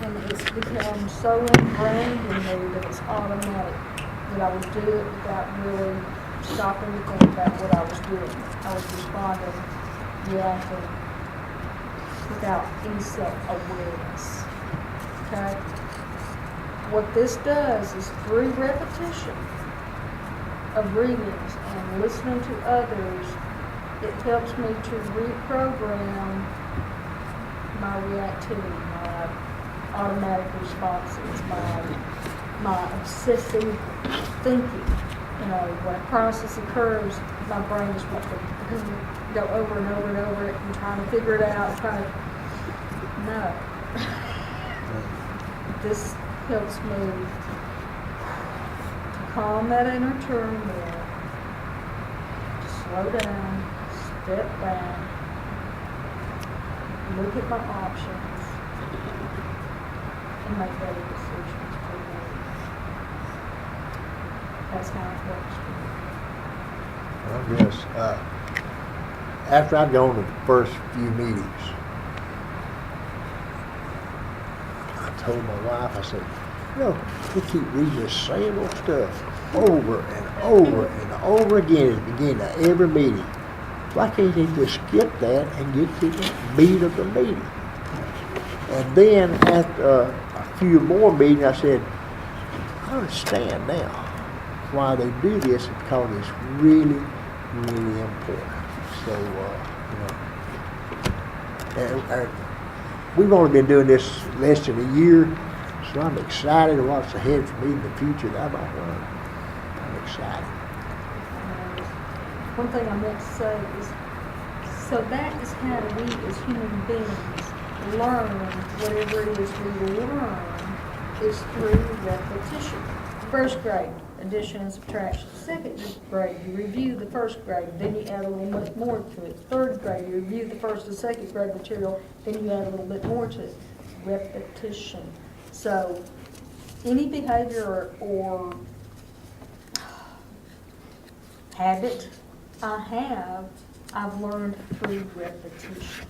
And it's become so ingrained in me that it's automatic, that I would do it without really stopping to think about what I was doing. I was responding, reacting, without any self-awareness. Okay? What this does is through repetition of readings and listening to others, it helps me to reprogram my reactivity, my automatic responses, my obsessive thinking. You know, when a process occurs, my brain just wants to go over and over and over it and trying to figure it out, no. This helps me to calm that inner turmoil, to slow down, step back, look at my options, and make better decisions for me. That's how it works for me. Well, yes. After I'd gone to the first few meetings, I told my wife, I said, you know, we keep reading the same old stuff over and over and over again at the beginning of every meeting. Why can't they just skip that and get to the meat of the meeting? And then after a few more meetings, I said, I understand now why they do this. It's because it's really, really important. So, and we've only been doing this less than a year, so I'm excited what's ahead for me in the future that I might learn. I'm excited. One thing I meant to say is, so that is how we as human beings learn whatever it is we learn is through repetition. First grade, addition and subtraction. Second grade, you review the first grade, then you add a little bit more to it. Third grade, you review the first and second grade material, then you add a little bit more to it. Repetition. So any behavior or habit I've learned through repetition.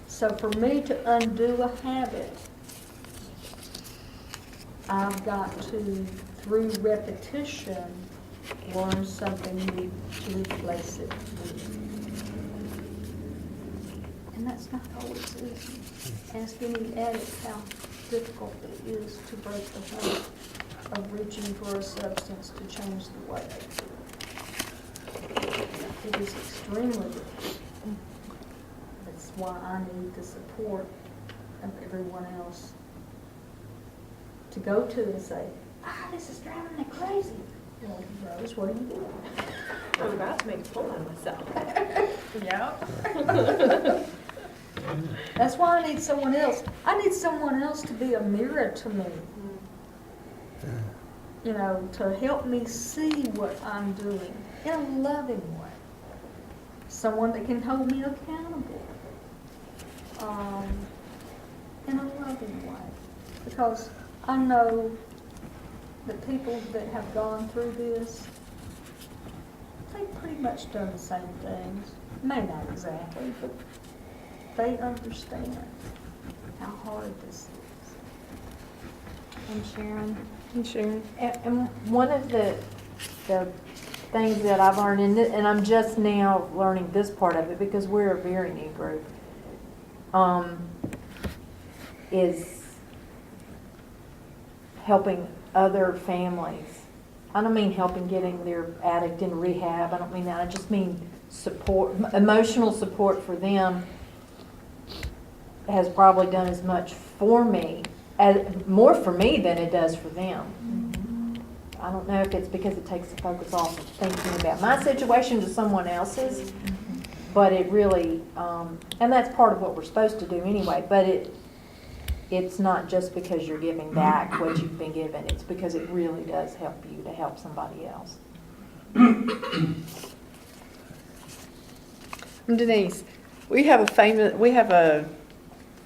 So for me to undo a habit, I've got to, through repetition, learn something new to replace it with. And that's not always easy. Ask any addict how difficult it is to break the habit of reaching for a substance to change the way they feel. It is extremely difficult. That's why I need the support of everyone else to go to and say, this is driving me crazy. Well, Rose, what are you doing? I'm about to make a fool out of myself. Yeah. That's why I need someone else. I need someone else to be a mirror to me. You know, to help me see what I'm doing in a loving way. Someone that can hold me accountable in a loving way. Because I know that people that have gone through this, they've pretty much done the same things. May not exactly, but they understand how hard this is. And Sharon. And one of the things that I've learned, and I'm just now learning this part of it because we're a very new group, is helping other families. I don't mean helping getting their addict in rehab. I don't mean that. I just mean support, emotional support for them has probably done as much for me, more for me than it does for them. Mm-hmm. I don't know if it's because it takes the focus off of thinking about my situation to someone else's, but it really, and that's part of what we're supposed to do anyway, but it's not just because you're giving back what you've been given. It's because it really does help you to help somebody else. Denise, we have a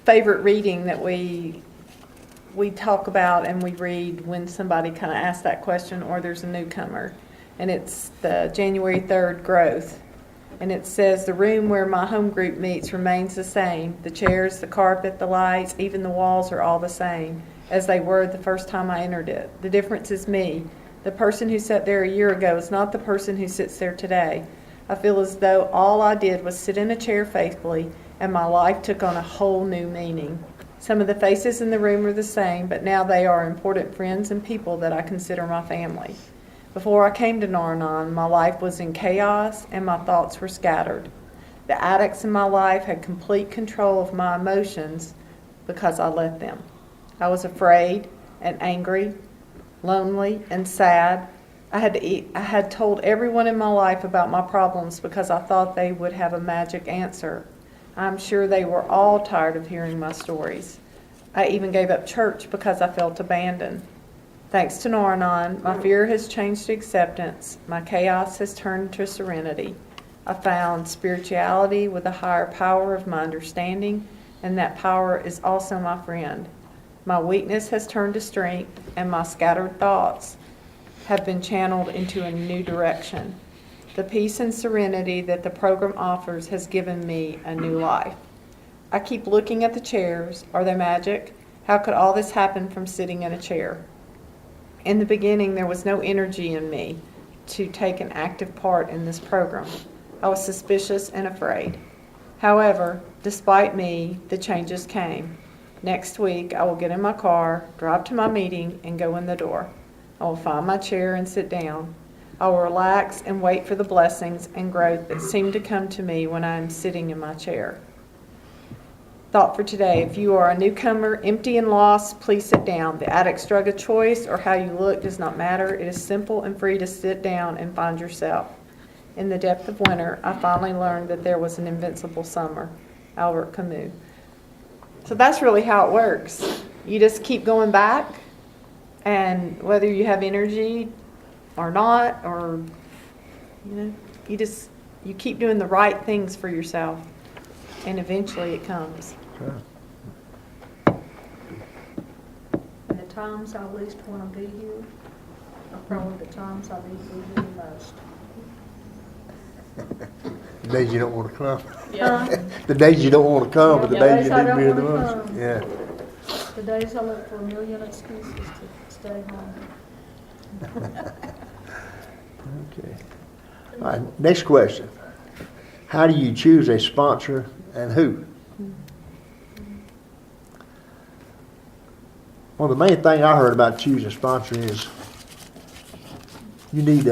favorite reading that we talk about and we read when somebody kind of asks that question or there's a newcomer, and it's the January 3rd growth. And it says, the room where my home group meets remains the same. The chairs, the carpet, the lights, even the walls are all the same as they were the first time I entered it. The difference is me. The person who sat there a year ago is not the person who sits there today. I feel as though all I did was sit in a chair faithfully, and my life took on a whole new meaning. Some of the faces in the room are the same, but now they are important friends and people that I consider my family. Before I came to NarAnon, my life was in chaos and my thoughts were scattered. The addicts in my life had complete control of my emotions because I let them. I was afraid and angry, lonely and sad. I had told everyone in my life about my problems because I thought they would have a magic answer. I'm sure they were all tired of hearing my stories. I even gave up church because I felt abandoned. Thanks to NarAnon, my fear has changed to acceptance. My chaos has turned to serenity. I found spirituality with a higher power of my understanding, and that power is also my friend. My weakness has turned to strength, and my scattered thoughts have been channeled into a new direction. The peace and serenity that the program offers has given me a new life. I keep looking at the chairs. Are they magic? How could all this happen from sitting in a chair? In the beginning, there was no energy in me to take an active part in this program. I was suspicious and afraid. However, despite me, the changes came. Next week, I will get in my car, drive to my meeting, and go in the door. I will find my chair and sit down. I will relax and wait for the blessings and growth that seem to come to me when I am sitting in my chair. Thought for today: if you are a newcomer, empty and lost, please sit down. The addict's drug of choice or how you look does not matter. It is simple and free to sit down and find yourself. In the depth of winter, I finally learned that there was an invincible summer. Albert Camus. So that's really how it works. You just keep going back, and whether you have energy or not, or you keep doing the right things for yourself, and eventually it comes. Sure. And the times I least want to be here are probably the times I need to be here the most. The days you don't want to come. Yeah. The days you don't want to come, but the Yeah, days you days I need to be here the don't wanna most. come. Yeah. The days I look for a million excuses to stay home. Okay. All right, next question. How do you choose a sponsor and who? Well, the main thing I heard about choosing a sponsor is you need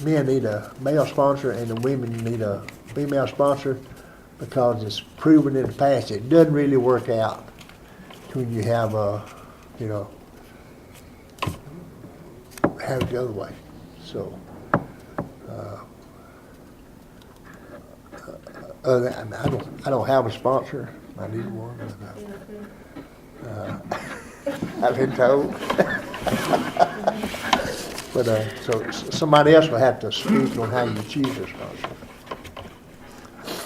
men need a male sponsor and the women need a female sponsor, because it's proven in the past it doesn't really work out when you have have it the other way. So, I don't have a sponsor. I need one. I've been told. But so somebody else will have to speak on how you choose a sponsor.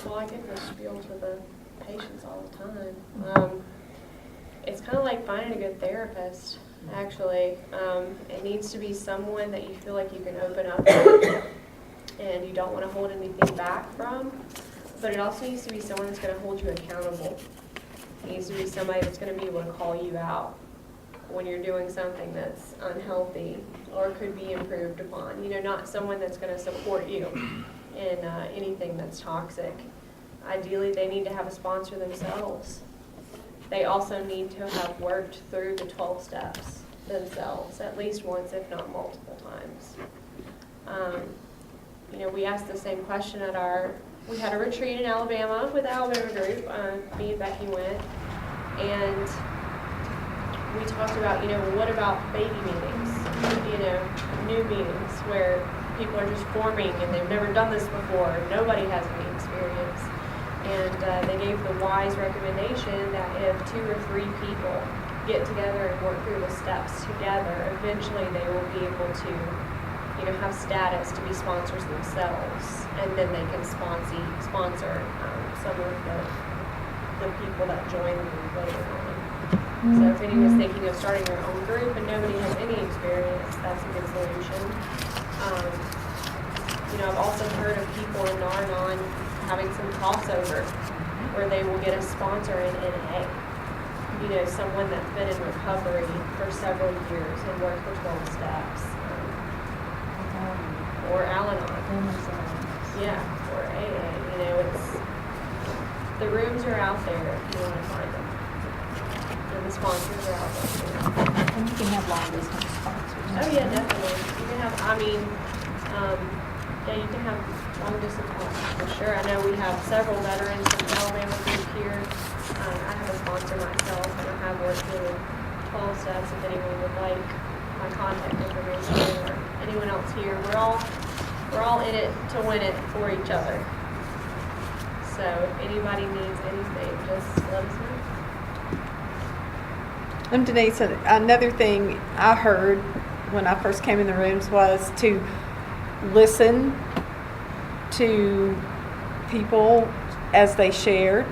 Well, I give this spiel to the patients all the time. It's kind of like finding a good therapist, actually. It needs to be someone that you feel like you can open up with and you don't want to hold anything back from. But it also needs to be someone that's going to hold you accountable. It needs to be somebody that's going to be able to call you out when you're doing something that's unhealthy or could be improved upon. Not someone that's going to support you in anything that's toxic. Ideally, they need to have a sponsor themselves. They also need to have worked through the 12 steps themselves, at least once, if not multiple times. We asked the same question we had a retreat in Alabama with the Alabama group. Me and Becky went, and we talked about, what about baby meetings, new meetings where people are just forming and they've never done this before, nobody has any experience. And they gave the wise recommendation that if 2 or 3 people get together and work through the steps together, eventually they will be able to, have status to be sponsors themselves, and then they can sponsor some of the people that join the group later on. So if anyone's thinking of starting their own group and nobody has any experience, that's a good solution. I've also heard of people in NarAnon having some crossover where they will get a sponsor in NA. Someone that's been in recovery for several years and worked the 12 steps. Or Al-Anon. Yeah, or AA. The rooms are out there if you want to find them. And the sponsors are out there. And you can have long distance sponsors. Oh yeah, definitely. You can have, you can have long distance sponsors for sure. I know we have several veterans from Alabama group here. I have a sponsor myself, and I have worked with 12 steps. If anyone would like my contact information or anyone else here, we're all in it to win it for each other. So if anybody needs anything, just let us know. And Denise, another thing I heard when I first came in the rooms was to listen to people as they shared.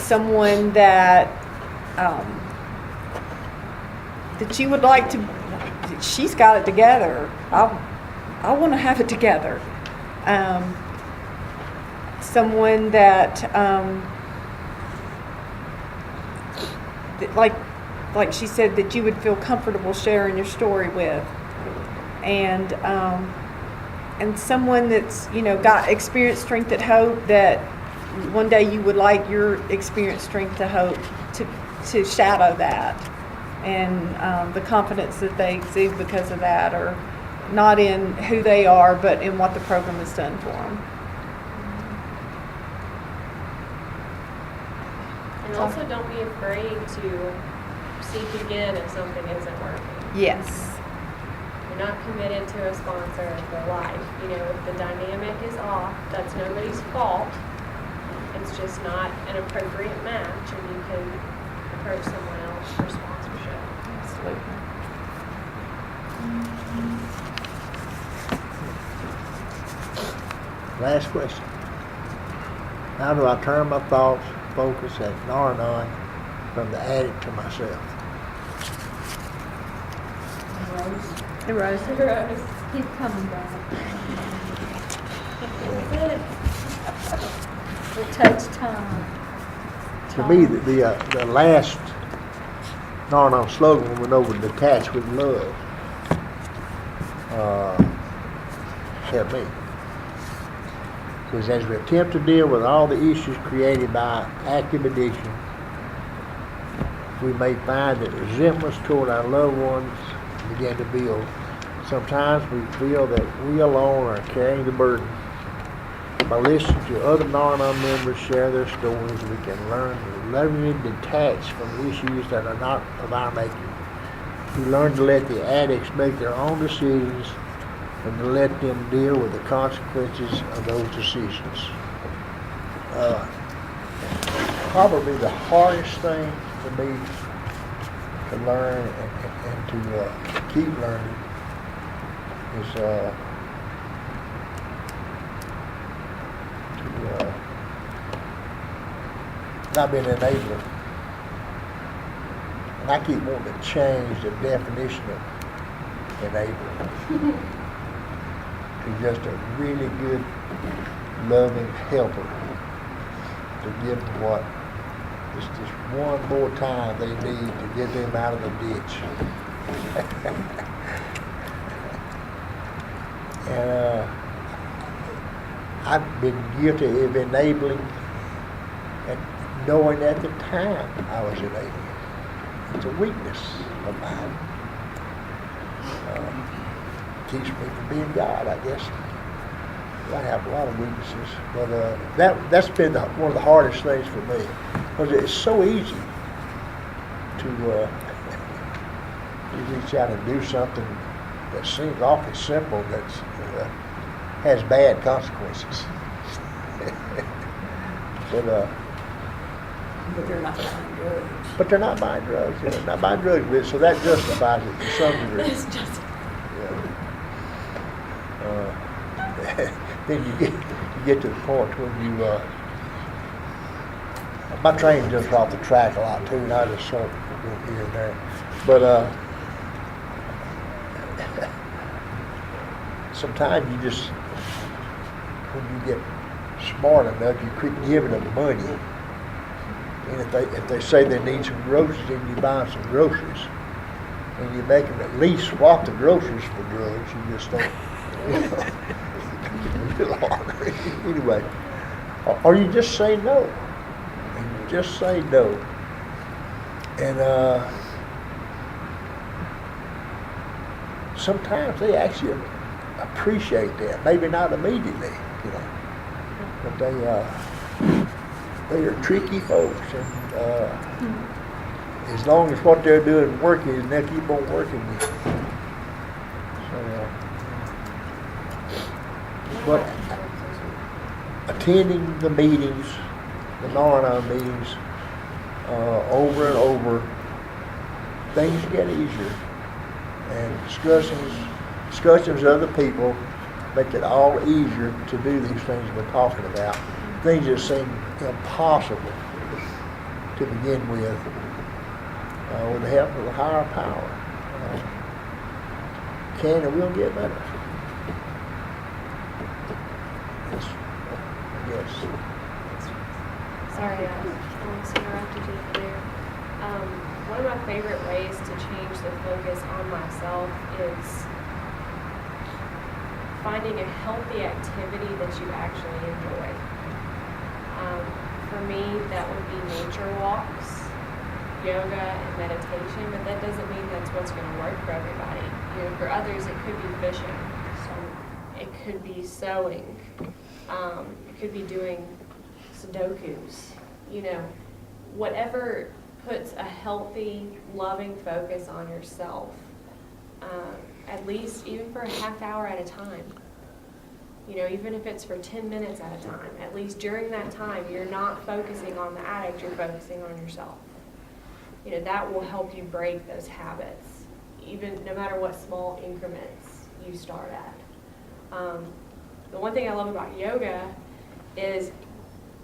Someone that you would like to, she's got it together. I want to have it together. Someone that, like she said, that you would feel comfortable sharing your story with, and someone that's got experience, strength, and hope, that one day you would like your experience, strength, to hope to shadow that, and the confidence that they exude because of that, or not in who they are, but in what the program has done for them. And also don't be afraid to seek again if something isn't working. Yes. You're not committed to a sponsor for life. If the dynamic is off, that's nobody's fault. It's just not an appropriate match, and you can approach someone else for sponsorship. Absolutely. Last question. How do I turn my thoughts, focus at NarAnon from the addict to myself? Hey, Rose. Keep coming back. It takes time. To me, the last NarAnon slogan went over detached with love. Helped me. Because as we attempt to deal with all the issues created by active addiction, we may find that resentments toward our loved ones begin to build. Sometimes we feel that we alone are carrying the burden. By listening to other NarAnon members share their stories, we can learn to lovingly detach from issues that are not of our making. We learn to let the addicts make their own decisions and to let them deal with the consequences of those decisions. Probably the hardest thing for me to learn and to keep learning is to not be an enabler. And I keep wanting to change the definition of enabler to just a really good, loving helper to give them what just one more time they need to get them out of the ditch. And I've been guilty of enabling and knowing at the time I was enabling. It's a weakness of mine. Keeps me from being God, I guess. I have a lot of weaknesses, but that's been one of the hardest things for me, because it's so easy to reach out and do something that seems awfully simple that has bad consequences. But they're not buying drugs. But they're not buying drugs. They're not buying drugs with it, so that justifies it to some degree. It's just Then you get to the point when you my train jumps off the track a lot too, and I just sort of go here and there. But sometimes you just, when you get smart enough, you quit giving them money. And if they say they need some groceries, then you buy them some groceries. And you make them at least swap the groceries for drugs. You just don't, you know, it's a little harder. Anyway, or you just say no. And you just say no. And sometimes they actually appreciate that. Maybe not immediately, you know, but they are tricky folks, and as long as what they're doing working, they'll keep on working with you. So, but attending the meetings, the NarAnon meetings, over and over, things get easier, and discussions with other people make it all easier to do these things we're talking about. Things that seem impossible to begin with the help of a higher power. Can and will get better. Yes, I guess. Sorry, I almost interrupted you there. One of my favorite ways to change the focus on myself is finding a healthy activity that you actually enjoy. For me, that would be nature walks, yoga, and meditation, but that doesn't mean that's what's going to work for everybody. You know, for others, it could be fishing. It could be sewing. It could be doing Sudokus. You know, whatever puts a healthy, loving focus on yourself, at least even for a half hour at a time. You know, even if it's for 10 minutes at a time, at least during that time, you're not focusing on the addict, you're focusing on yourself. You know, that will help you break those habits, even no matter what small increments you start at. The one thing I love about yoga is,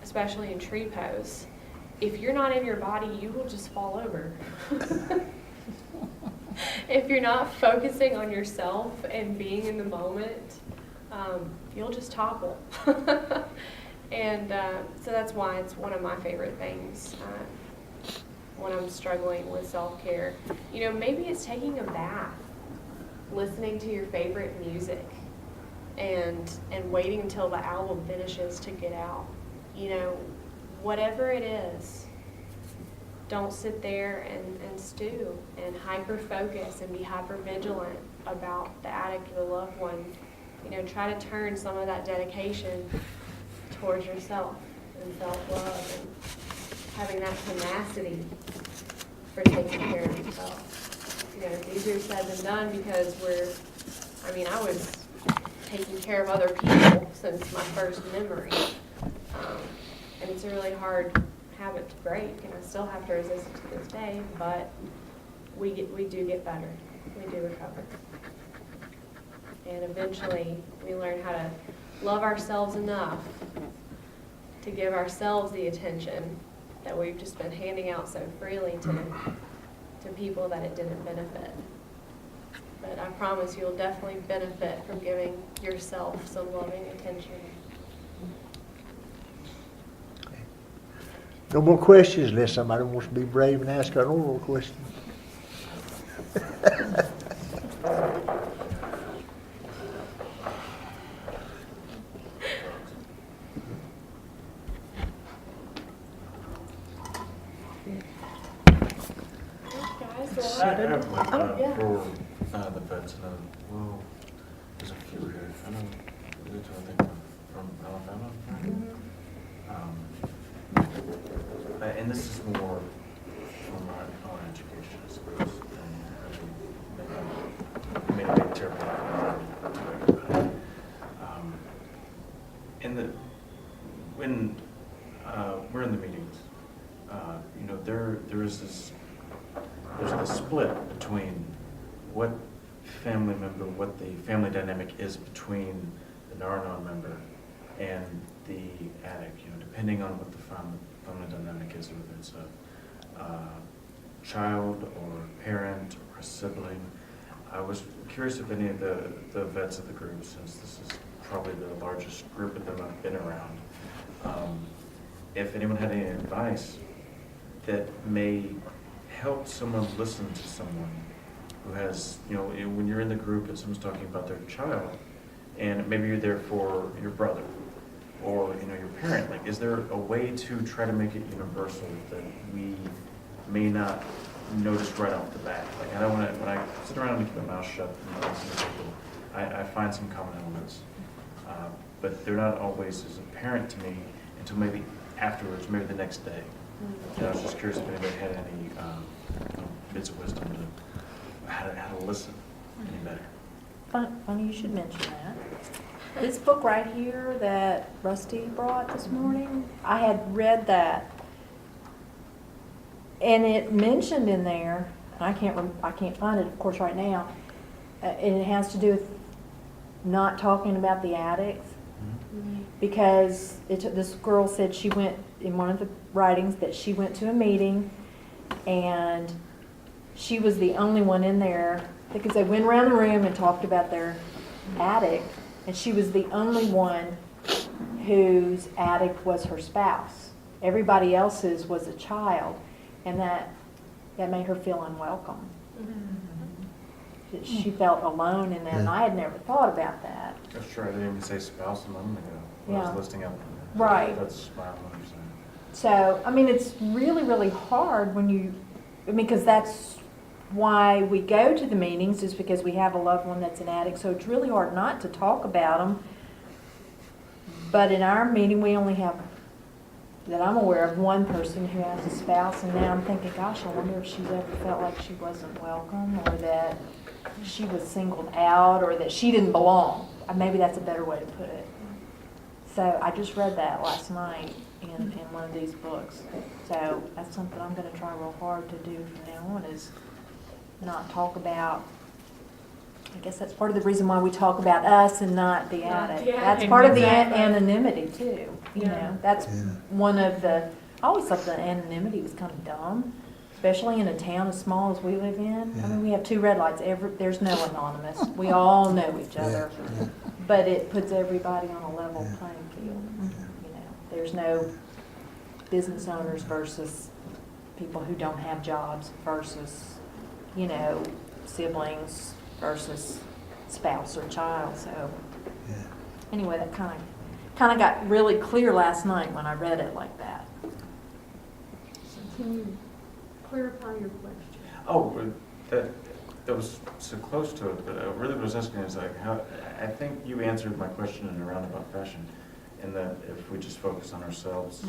especially in tree pose, if you're not in your body, you will just fall over. If you're not focusing on yourself and being in the moment, you'll just topple. And so that's why it's one of my favorite things when I'm struggling with self-care. You know, maybe it's taking a bath, listening to your favorite music, and waiting until the album finishes to get out. You know, whatever it is, don't sit there and stew and hyper-focus and be hyper-vigilant about the addict or the loved one. You know, try to turn some of that dedication towards yourself and self-love and having that tenacity for taking care of yourself. You know, it's easier said than done because I was taking care of other people since my first memory. And it's a really hard habit to break, and I still have to resist it to this day, but we do get better. We do recover. And eventually, we learn how to love ourselves enough to give ourselves the attention that we've just been handing out so freely to people that it didn't benefit. But I promise you'll definitely benefit from giving yourself some loving attention. No more questions unless somebody wants to be brave and ask an oral question. Guys, I have one yeah. for the vets, and well, there's a few here. I know, I think from Alabama. And this is more from my own education, I suppose, and made a big terrible when we're in the meetings, you know, there's this split between what family member, what the family dynamic is between the NarAnon member and the addict, you know, depending on what the family dynamic is, whether it's a child or a parent or a sibling. I was curious if any of the vets of the group, since this is probably the largest group of them I've been around, if anyone had any advice that may help someone listen to someone who has, when you're in the group and someone's talking about their child, and maybe you're there for your brother or your parent, like, is there a way to try to make it universal that we may not notice right off the bat? Like, I don't want to, when I sit around and keep my mouth shut and listen to people, I find some common elements, but they're not always as apparent to me until maybe afterwards, maybe the next day. I was just curious if anybody had any bits of wisdom to how to listen any better. Funny you should mention that. This book right here that Rusty brought this morning, I had read that, and it mentioned in there, and I can't find it, of course, right now. And it has to do with not talking about the addicts, because this girl said she went in one of the writings that she went to a meeting, and she was the only one in there because they went around the room and talked about their addict, and she was the only one whose addict was her spouse. Everybody else's was a child, and that made her feel unwelcome. She felt alone in that, and I had never thought about that. That's true. I didn't even say spouse a moment ago when I was listing out. Right. That's my 100%. So, I mean, it's really, really hard because that's why we go to the meetings, is because we have a loved one that's an addict. So it's really hard not to talk about them. But in our meeting, we only have, that I'm aware of, one person who has a spouse. And now I'm thinking, gosh, I wonder if she's ever felt like she wasn't welcome, or that she was singled out, or that she didn't belong. Maybe that's a better way to put it. So I just read that last night in one of these books. So that's something I'm going to try real hard to do from now on, is not talk about, I guess that's part of the reason why we talk about us and not the addict. That's part of the anonymity too. You know, that's one of the, I always thought the anonymity was kind of dumb, especially in a town as small as we live in. I mean, we have 2 red lights. There's no anonymous. We all know each other. But it puts everybody on a level playing field. You know, there's no business owners versus people who don't have jobs versus, siblings versus spouse or child. So anyway, that kind of got really clear last night when I read it like that. Can you clarify your question? Oh, that was so close to it, but really what I was asking is like how, I think you answered my question in a roundabout fashion, in that if we just focus on ourselves,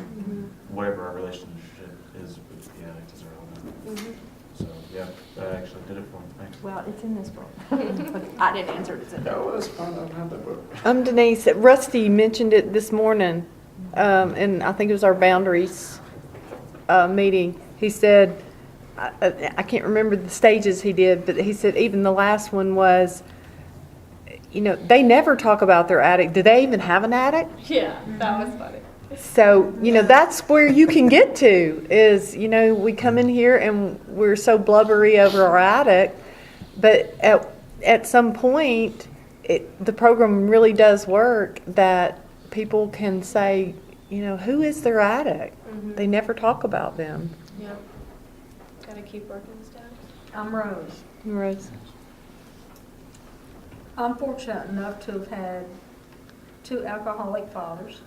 whatever our relationship is with the addict is irrelevant. So yeah, that actually did it for me. Thanks. Well, it's in this book. But I didn't answer it. It's in No, that's fine. I don't have that book. Denise, Rusty mentioned it this morning, and I think it was our boundaries meeting. He said, I can't remember the stages he did, but he said even the last one was, they never talk about their addict. Do they even have an addict? Yeah, that was funny. So, that's where you can get to is, we come in here and we're so blubbery over our addict, but at some point, the program really does work that people can say, who is their addict? They never talk about them. Yep. Gotta keep working stuff. I'm Rose. Rose. I'm fortunate enough to have had 2 alcoholic fathers,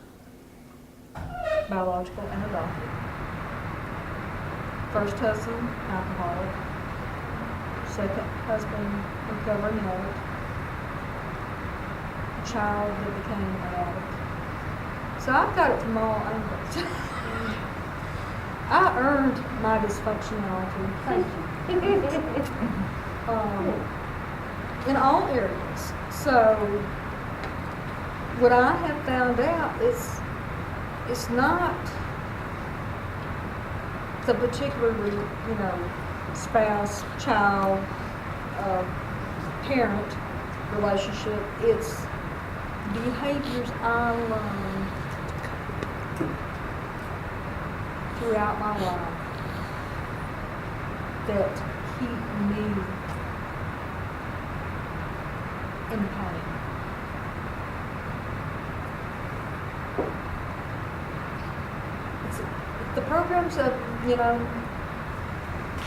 biological and adopted. First husband, alcoholic. Second husband, recovering addict. Child that became an addict. So I've got it from all angles. I earned my dysfunctionality. Thank you. In all areas. So what I have found out is it's not the particular, spouse, child, parent relationship. It's behaviors I learned throughout my life that keep me in pain. The program's a, you know,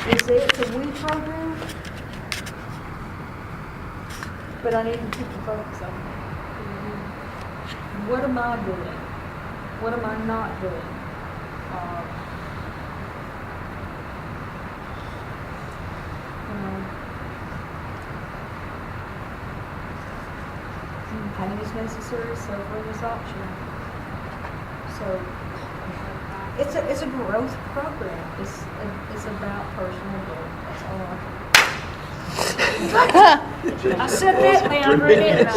it's a we program, but I need to keep the focus on it. What am I doing? What am I not doing? Pain is necessary, suffering is optional. So it's a growth program. It's about personal growth. That's all I can. I said that down, didn't I?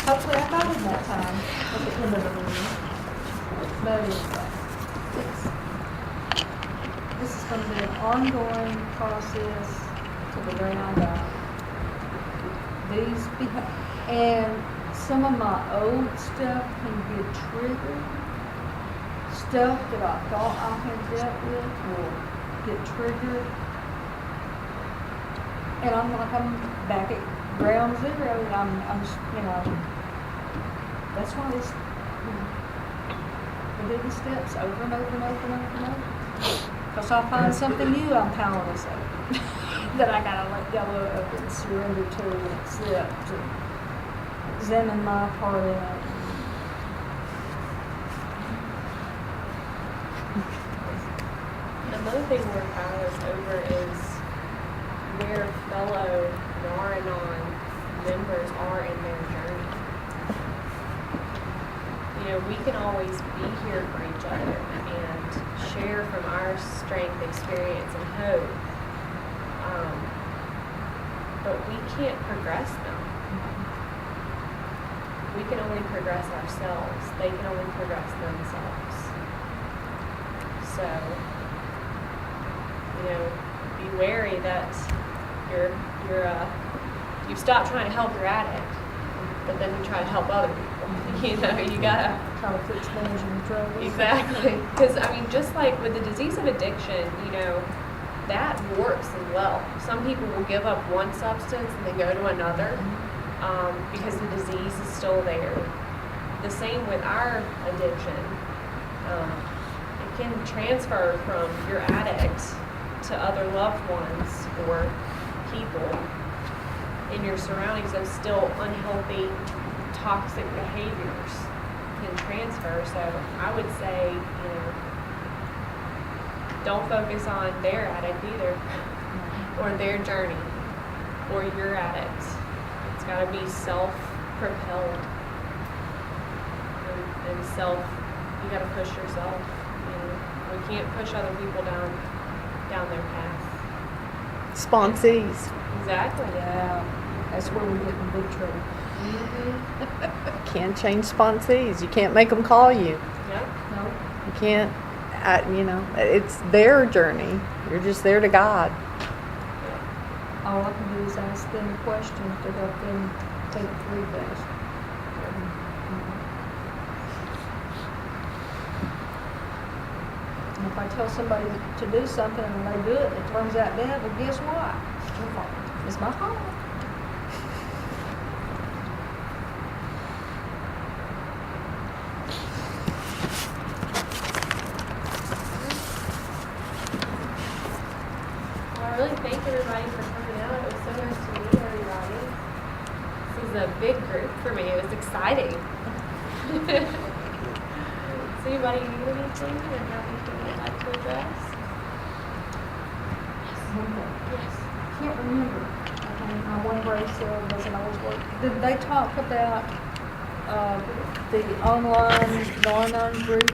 Hopefully I got it that time at the end of the meeting. But this is going to be an ongoing process to the ground up. And some of my old stuff can get triggered. Stuff that I thought I had dealt with will get triggered. And I'm back at ground zero. I'm you know, that's why this, we do the steps over and over and over and over and over. Because I'll find something new I'm powerless over. That I gotta let go of and surrender to and accept and examine my part in it. Another thing we're powerless over is where fellow NarAnon members are in their journey. You know, we can always be here for each other and share from our strength, experience, and hope. But we can't progress them. We can only progress ourselves. They can only progress themselves. So, you know, be wary that you stop trying to help your addict, but then you try to help other people. You know, you gotta Try to fix managing trouble. exactly, because I mean, just like with the disease of addiction, you know, that works as well. Some people will give up one substance and then go to another because the disease is still there. The same with our addiction. It can transfer from your addict to other loved ones or people in your surroundings of still unhealthy, toxic behaviors can transfer. So I would say, you know, don't focus on their addict either, or their journey, or your addict. It's got to be self-propelled and you got to push yourself. You know, we can't push other people down their path. Sponsees. Exactly. Yeah, that's where we get in big trouble. Can't change sponsees. You can't make them call you. Yep. No, You can't, you know, it's their journey. You're just there to guide. all I can do is ask them questions to help them think through this. And if I tell somebody to do something and they do it and it turns out bad, well, guess what? It's your fault. It's my fault. Well, I really thank everybody for coming out. It was so nice to meet everybody. This is a big group for me. It was exciting. Does anybody need anything or have anything they'd like to address? Yes. Can't remember. My one brain cell doesn't always work. Did they talk about the online NarAnon group